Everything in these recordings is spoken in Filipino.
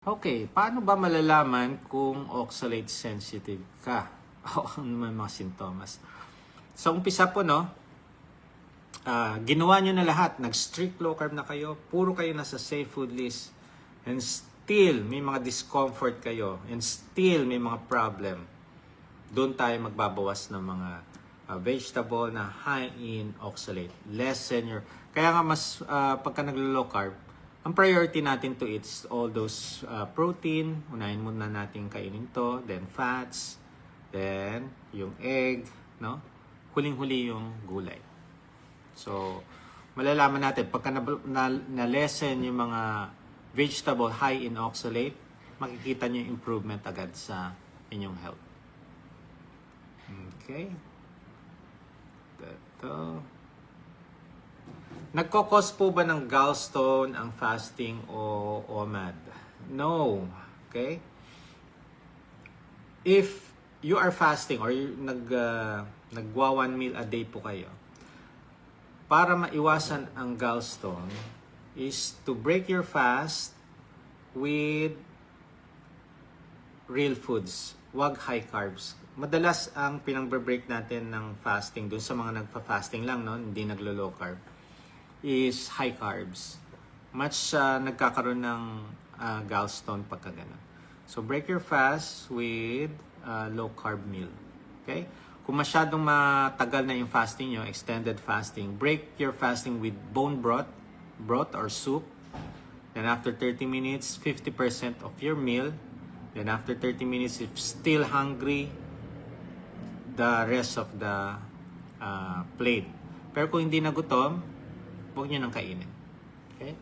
Okay, paano ba malalaman kung oxalate sensitive ka? O ano naman mga sintomas? Sa umpisa po, no, ginawa nyo na lahat. Nag-strict low carb na kayo. Puro kayo nasa safe food list. And still, may mga discomfort kayo. And still, may mga problem. Doon tayo magbabawas ng mga vegetable na high in oxalate. Lessen your... Kaya nga mas pagka naglo-low carb, ang priority natin to eat is all those protein. Unahin muna natin kainin to. Then fats. Then yung egg. No? Huling-huli yung gulay. So, malalaman natin. Pagka na-lessen yung mga vegetable high in oxalate, makikita nyo yung improvement agad sa inyong health. Okay. Ito. Nagkakos po ba ng gallstone ang fasting o OMAD? No. Okay? If you are fasting or nagwa 1 meal a day po kayo, para maiwasan ang gallstone is to break your fast with real foods. Wag high carbs. Madalas ang pinang-break natin ng fasting, dun sa mga nagpa-fasting lang, no, hindi naglo-low carb, is high carbs. Much nagkakaroon ng gallstone pagka ganun. So, break your fast with low carb meal. Okay? Kung masyadong matagal na yung fasting nyo, extended fasting, break your fasting with bone broth or soup. Then after 30 minutes, 50% of your meal. Then after 30 minutes, if still hungry, the rest of the plate. Pero kung hindi na gutom, huwag nyo nang kainin. Okay?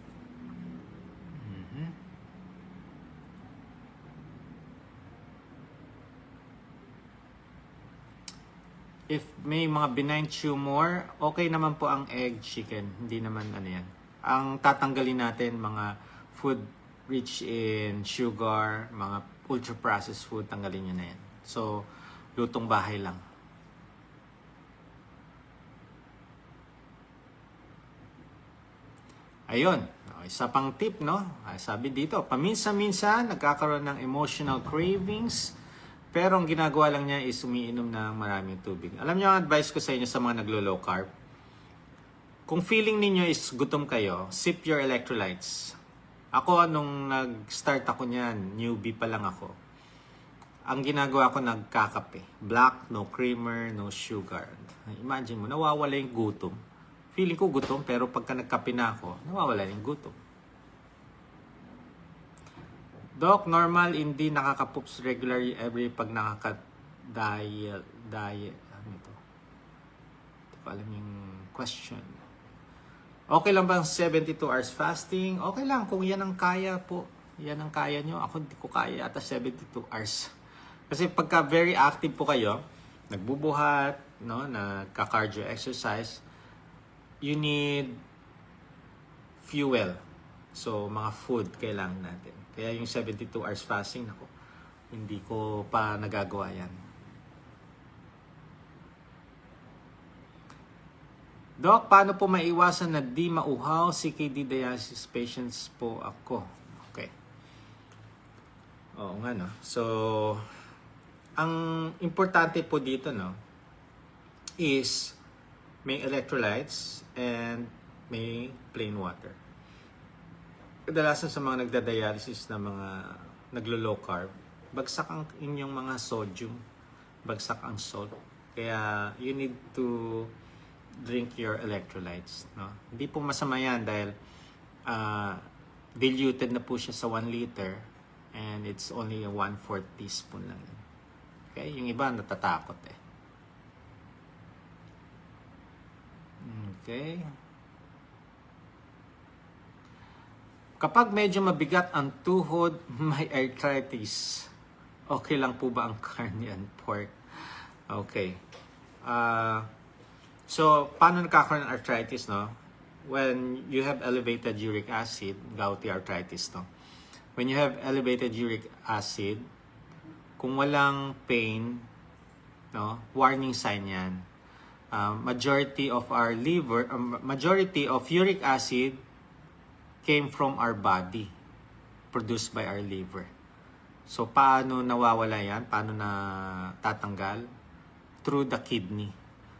If may mga benign tumor, okay naman po ang egg chicken. Hindi naman ano yan. Ang tatanggalin natin, mga food rich in sugar, mga ultra-processed food, tanggalin nyo na yan. So, lutong bahay lang. Ayun, isa pang tip, no? Sabi dito, paminsan-minsan nagkakaroon ng emotional cravings, pero ang ginagawa lang niya is umiinom ng maraming tubig. Alam niyo ang advice ko sa inyo sa mga naglo-low carb? Kung feeling ninyo is gutom kayo, sip your electrolytes. Ako, nung nag-start ako niyan, newbie pa lang ako, ang ginagawa ko nagkakape. Black, no creamer, no sugar. Imagine mo, nawawala yung gutom. Feeling ko gutom, pero pagka nagkape na ako, nawawala yung gutom. Doc, normal, hindi nakaka-poops regularly every pag nakaka-diet. Ano ito? Hindi ko alam yung question. Okay lang bang 72 hours fasting? Okay lang, kung yan ang kaya po. Yan ang kaya nyo. Ako hindi ko kaya ata 72 hours. Kasi pagka very active po kayo, nagbubuhat, no, nagka-cardio exercise, you need fuel. So, mga food kailangan natin. Kaya yung 72 hours fasting, ako, hindi ko pa nagagawa yan. Doc, paano po maiwasan na di mauhaw? CKD dialysis patients po ako. Okay. Oo nga, no? So, ang importante po dito, no, is may electrolytes and may plain water. Kadalasan sa mga nagda-dialysis na mga naglo-low carb, bagsak ang inyong mga sodium, bagsak ang salt. Kaya you need to drink your electrolytes. No? Hindi po masama yan dahil diluted na po siya sa 1 liter and it's only a 1/4 teaspoon lang. Okay? Yung iba natatakot eh. Okay. Kapag medyo mabigat ang tuhod, may arthritis. Okay lang po ba ang carne and pork? Okay. So, paano nagkakaroon ng arthritis, no? When you have elevated uric acid, gouty arthritis, no? When you have elevated uric acid, kung walang pain, no? Warning sign yan. Majority of our majority of uric acid came from our body. produced by our liver. So, paano nawawala yan? Paano na tatanggal? Through the kidney.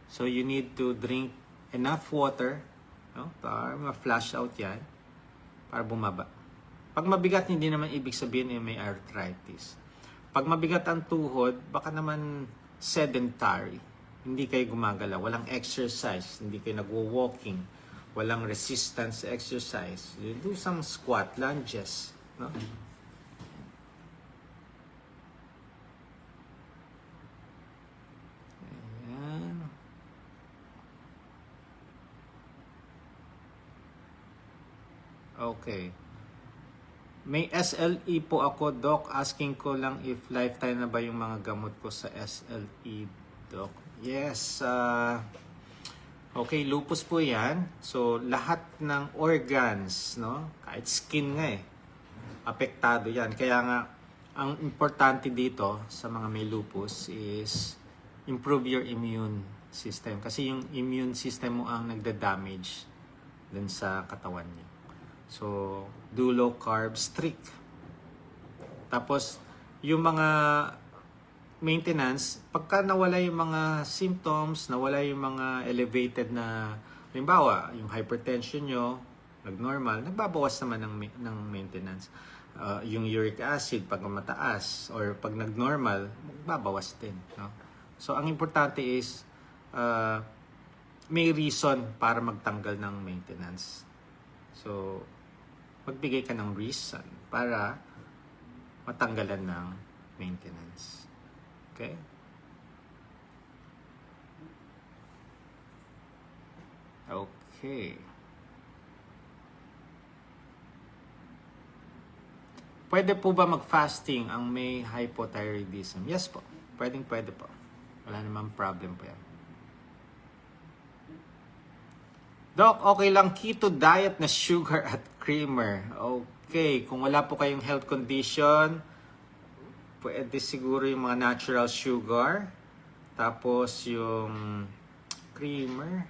So, you need to drink enough water, no? Para ma-flush out yan, para bumaba. Pag mabigat, hindi naman ibig sabihin may arthritis. Pag mabigat ang tuhod, baka naman sedentary. Hindi kayo gumagalaw, walang exercise, hindi kayo nagwo-walking, walang resistance exercise. You do some squat, lunges, no? Ayan. Okay. May SLE po ako, Doc. Asking ko lang if lifetime na ba yung mga gamot ko sa SLE, Doc. Yes. Okay, lupus po yan. So, lahat ng organs, no? Kahit skin nga apektado yan. Kaya nga, ang importante dito sa mga may lupus is improve your immune system. Kasi yung immune system mo ang nagda-damage dun sa katawan niyo. So, do low carb, strict. Tapos, yung mga maintenance, pagka nawala yung mga symptoms, nawala yung mga elevated na, halimbawa, yung hypertension nyo, nag-normal, nagbabawas naman ng maintenance. Yung uric acid, pag mataas, or pag nag-normal, magbabawas din. No? So, ang importante is, may reason para magtanggal ng maintenance. So, magbigay ka ng reason para matanggalan ng maintenance. Okay? Okay. Pwede po ba mag-fasting ang may hypothyroidism? Yes po. Pwede po. Wala namang problem po yan. Doc, okay lang keto diet na sugar at creamer. Okay, kung wala po kayong health condition, pwede siguro yung mga natural sugar. Tapos yung creamer.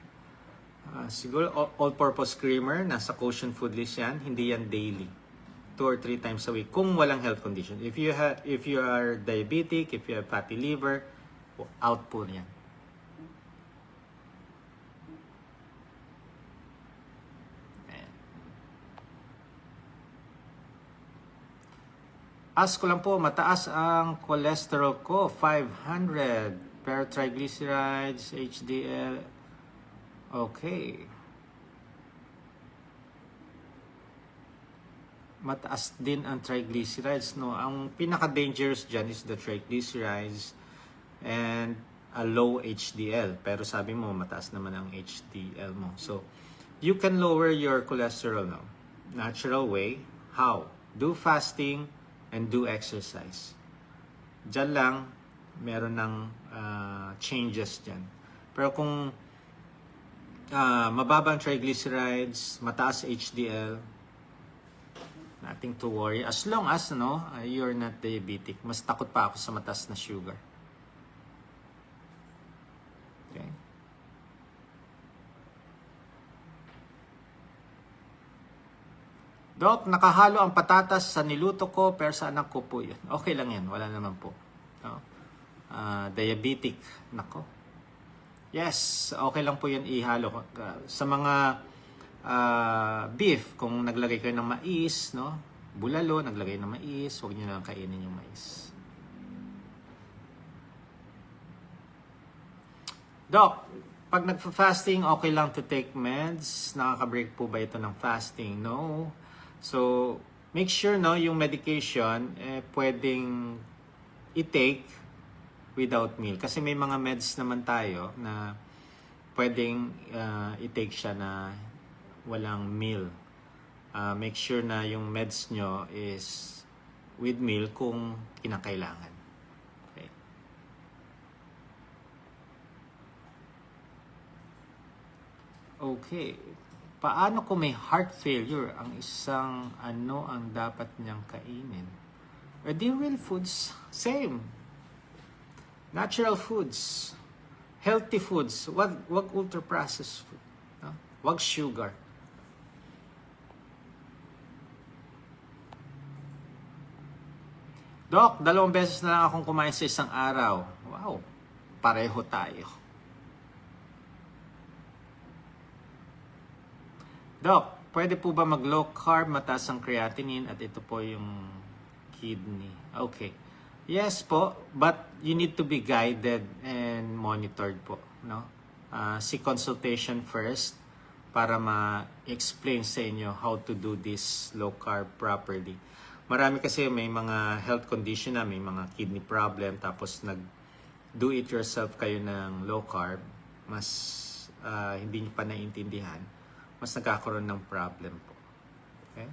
Siguro all-purpose creamer, nasa Quotient food list yan. Hindi yan daily. 2 or 3 times a week kung walang health condition. If you are diabetic, if you have fatty liver, out po yan. Ask ko lang po, mataas ang cholesterol ko, 500. Pero triglycerides, HDL, okay. Mataas din ang triglycerides, no? Ang pinaka-dangerous dyan is the triglycerides and a low HDL. Pero sabi mo, mataas naman ang HDL mo. So, you can lower your cholesterol, no? Natural way. How? Do fasting and do exercise. Diyan lang, meron ng changes dyan. Pero kung mababang triglycerides, mataas HDL, nothing to worry. As long as you're not diabetic. Mas takot pa ako sa mataas na sugar. Okay? Doc, nakahalo ang patatas sa niluto ko pero sa anak ko po yun. Okay lang yan, wala naman po. No? Diabetic, nako. Yes, okay lang po yan ihalo. Sa mga beef, kung naglagay kayo ng mais, no? Bulalo, naglagay ng mais, huwag nyo lang kainin yung mais. Doc, pag nagfa-fasting, okay lang to take meds? Nakaka-break po ba ito ng fasting? No. So, make sure yung medication pwedeng i-take without meal. Kasi may mga meds naman tayo na pwedeng i-take siya na walang meal. Make sure na yung meds nyo is with meal kung kinakailangan. Okay. Okay. Paano kung may heart failure ang isang ang dapat niyang kainin? The real foods, same. Natural foods, healthy foods, wag ultra-processed food. No? Wag sugar. Doc, 2 beses na lang akong kumain sa isang araw. Wow, pareho tayo. Doc, pwede po ba mag-low carb, mataas ang creatinine at ito po yung kidney? Okay. Yes po, but you need to be guided and monitored po, no? Seek consultation first para ma-explain sa inyo how to do this low carb properly. Marami kasi may mga health condition na, may mga kidney problem, tapos do it yourself kayo ng low carb, mas hindi nyo pa naiintindihan, mas nagkakaroon ng problem po. Okay?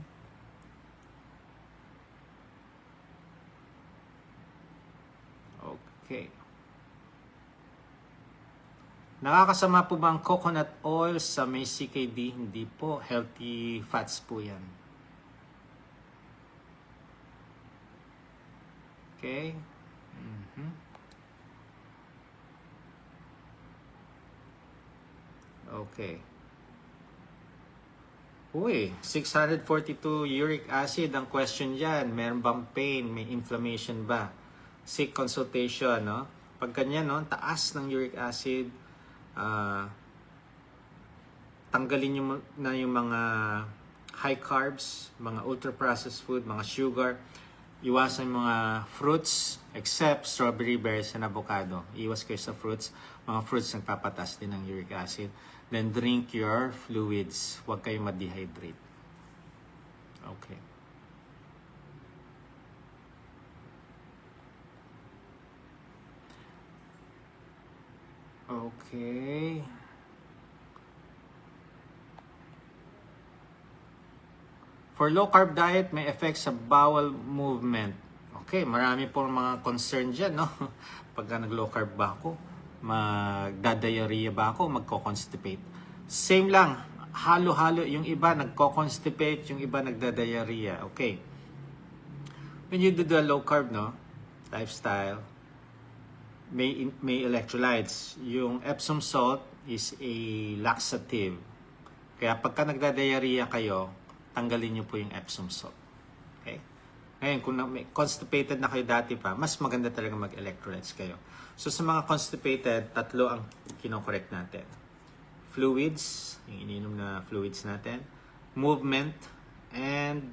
Okay. Nakakasama po ba ang coconut oil sa may CKD? Hindi po. Healthy fats po yan. Okay. Okay. Uy, 642 uric acid ang question dyan. Meron bang pain? May inflammation ba? Seek consultation, no? Pag ganyan, no? Taas ng uric acid, tanggalin nyo na yung mga high carbs, mga ultra-processed food, mga sugar. Iwasan yung mga fruits, except strawberry, berries, and avocado. Iwas kayo sa fruits. Mga fruits nagpapataas din ng uric acid. Then drink your fluids. Huwag kayo ma-dehydrate. Okay. Okay. For low carb diet, may effect sa bowel movement. Okay, marami pong mga concern dyan, no? Pagka nag-low carb ba ako, magdadiarrhea ba ako, magko-constipate. Same lang, halo-halo. Yung iba nagko-constipate, yung iba nagdadiarrhea. Okay. When you do the low carb, no, lifestyle, may electrolytes. Yung Epsom salt is a laxative. Kaya pagka nagdadiarrhea kayo, tanggalin nyo po yung Epsom salt. Okay? Ngayon, kung constipated na kayo dati pa, mas maganda talaga mag-electrolytes kayo. So, sa mga constipated, 3 ang kinokorek natin. Fluids, yung ininom na fluids natin. Movement, and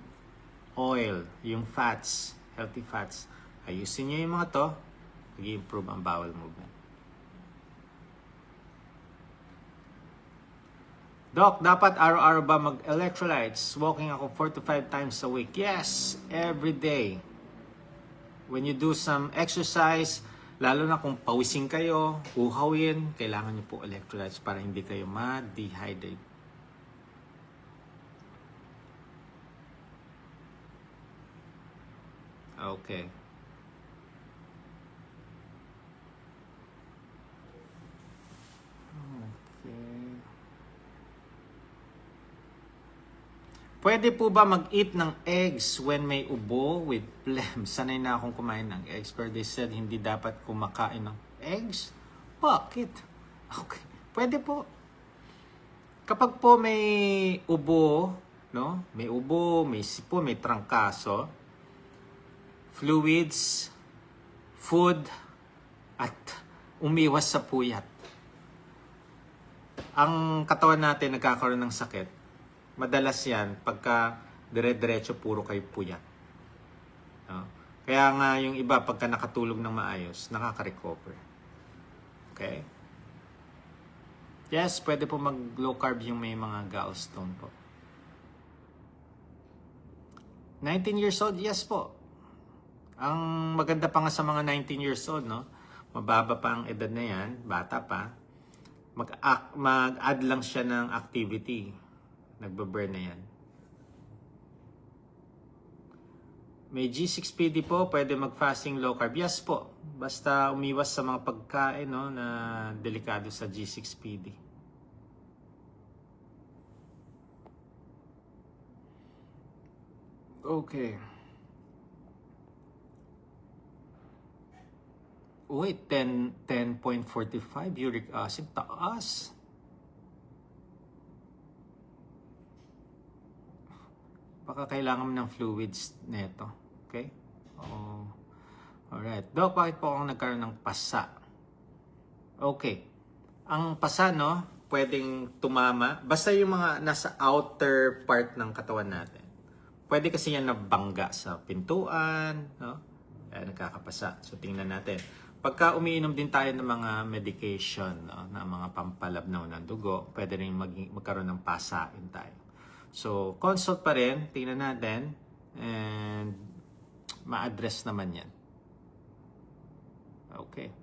oil, yung fats, healthy fats. Ayusin nyo yung mga to, mag-improve ang bowel movement. Doc, dapat araw-araw ba mag-electrolytes? Walking ako 4 to 5 times a week. Yes, every day. When you do some exercise, lalo na kung pawising kayo, uhawin, kailangan nyo po electrolytes para hindi kayo ma-dehydrate. Okay. Pwede po ba mag-eat ng eggs when may ubo with phlegm? Sanay na akong kumain ng eggs, pero they said hindi dapat kumakain ng eggs. Bakit? Okay. Pwede po. Kapag po may ubo, no? May ubo, may sipo, may trangkaso, fluids, food, at umiwas sa puyat. Ang katawan natin nagkakaroon ng sakit. Madalas yan pagka dire-diretso puro kayo puyat. No? Kaya nga yung iba pagka nakatulog ng maayos, nakaka-recover. Okay? Yes, pwede po mag-low carb yung may mga gallstone po. 19 years old? Yes po. Ang maganda pa nga sa mga 19 years old, no? Mababa pa ang edad na yan, bata pa. Mag-add lang siya ng activity. Nagbaburn na yan. May G6PD po, pwede mag-fasting low carb. Yes po. Basta umiwas sa mga pagkain, no, na delikado sa G6PD. Okay. Uy, 10.45 uric acid. Taas. Baka kailangan mo ng fluids neto. Okay? Oo. Alright. Doc, bakit po ako nagkaroon ng pasa? Okay. Ang pasa, no, pwedeng tumama. Basta yung mga nasa outer part ng katawan natin. Pwede kasi yan nabangga sa pintuan, no? Kaya nagkakapasa. So, tingnan natin. Pagka umiinom din tayo ng mga medication, no, na mga pampalabnaw ng dugo, pwede rin magkaroon ng pasain tayo. So, consult pa rin. Tingnan natin. And ma-address naman yan. Okay.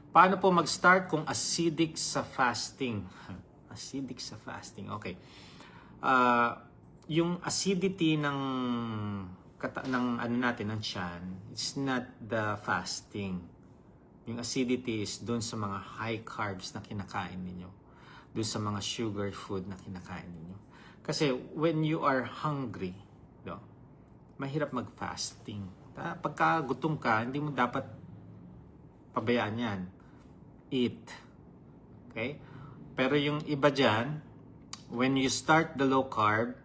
Paano po mag-start kung acidic sa fasting? Acidic sa fasting. Okay. Yung acidity ng ano natin, ng tiyan, it's not the fasting. Yung acidity is dun sa mga high carbs na kinakain ninyo. Dun sa mga sugar food na kinakain ninyo. Kasi when you are hungry, no, mahirap mag-fasting. Pagka gutom ka, hindi mo dapat pabayaan yan. Eat. Okay? Pero yung iba dyan, when you start the low carb,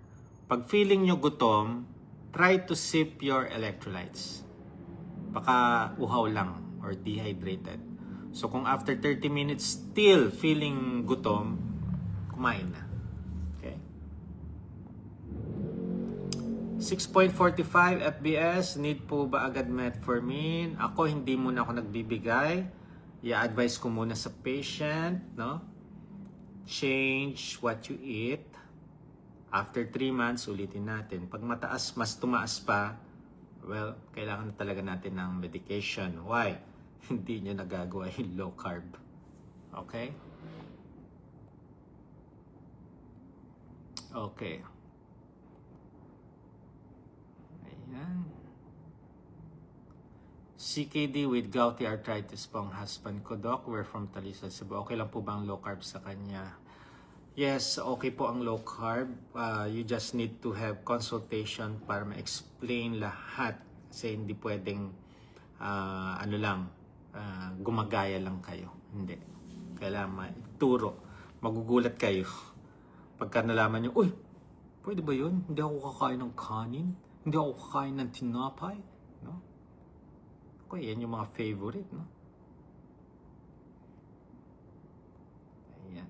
pag feeling nyo gutom, try to sip your electrolytes. Baka uhaw lang or dehydrated. So kung after 30 minutes still feeling gutom, kumain na. Okay? 6.45 FBS, need po ba agad metformin? Ako hindi muna ako nagbibigay. I-advise ko muna sa patient, no? Change what you eat. After 3 months, ulitin natin. Pag mataas, mas tumaas pa, well, kailangan na talaga natin ng medication. Why? Hindi nyo nagagawa yung low carb. Okay? Okay. Ayan. CKD with gouty arthritis po ang husband ko, Doc. We're from Talisay, Cebu. Okay lang po ba ang low carb sa kanya? Yes, okay po ang low carb. You just need to have consultation para ma-explain lahat. Kasi hindi pwedeng gumagaya lang kayo. Hindi. Kailangan maituro. Magugulat kayo. Pagka nalaman nyo, uy, pwede ba yun? Hindi ako kakain ng kanin. Hindi ako kakain ng tinapay. No? Okay, yan yung mga favorite, no? Ayan.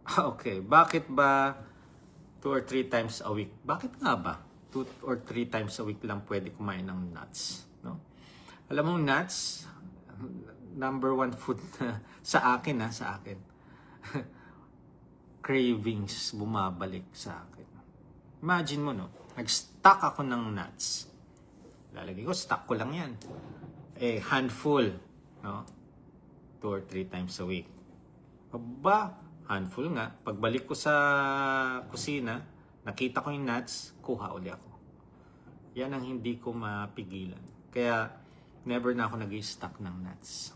Okay, bakit ba 2 or 3 times a week? Bakit nga ba 2 or 3 times a week lang pwede kumain ng nuts, no? Alam mo, nuts, number 1 food sa akin, sa akin. Cravings bumabalik sa akin. Imagine mo, no? Nag-stock ako ng nuts. Lalagay ko, stock ko lang yan. Handful, no? 2 or 3 times a week. Aba, handful nga. Pagbalik ko sa kusina, nakita ko yung nuts, kuha uli ako. Yan ang hindi ko mapigilan. Kaya, never na ako nag-stock ng nuts.